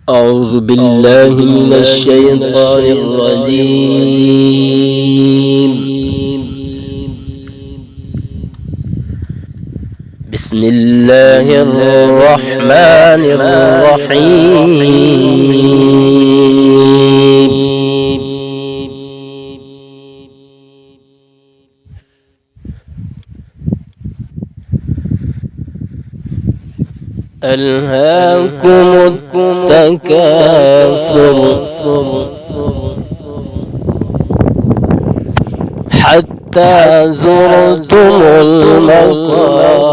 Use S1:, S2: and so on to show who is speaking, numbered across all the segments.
S1: أعوذ بالله من الشيطان الرجيم. بسم الله الرحمن الرحيم. ألهاكم التكاثر حتى زرتم المقابر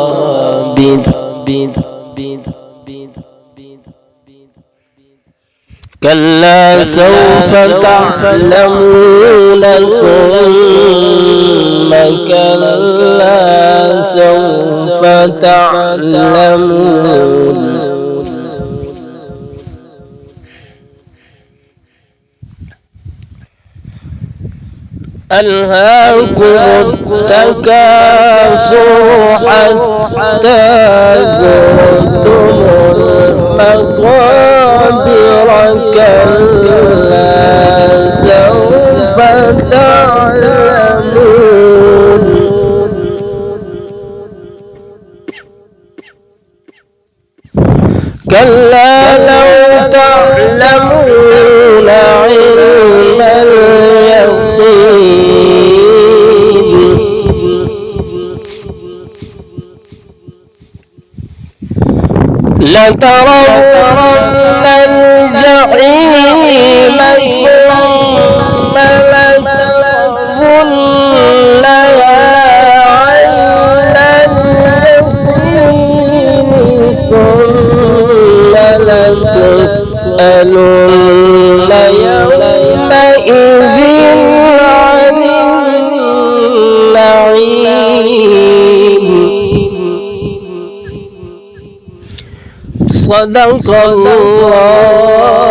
S1: كلا سوف تعلمون ثم كلا سوف تعلمون ألهاكم التكاثر حتى زرتم المقابر كلا سوف تعلمون كلا لو تعلمون علم اليقين لترون الجحيم ثم لترونها عين اليقين ثم لتسألن يومئذ عن النعيم. صدق الله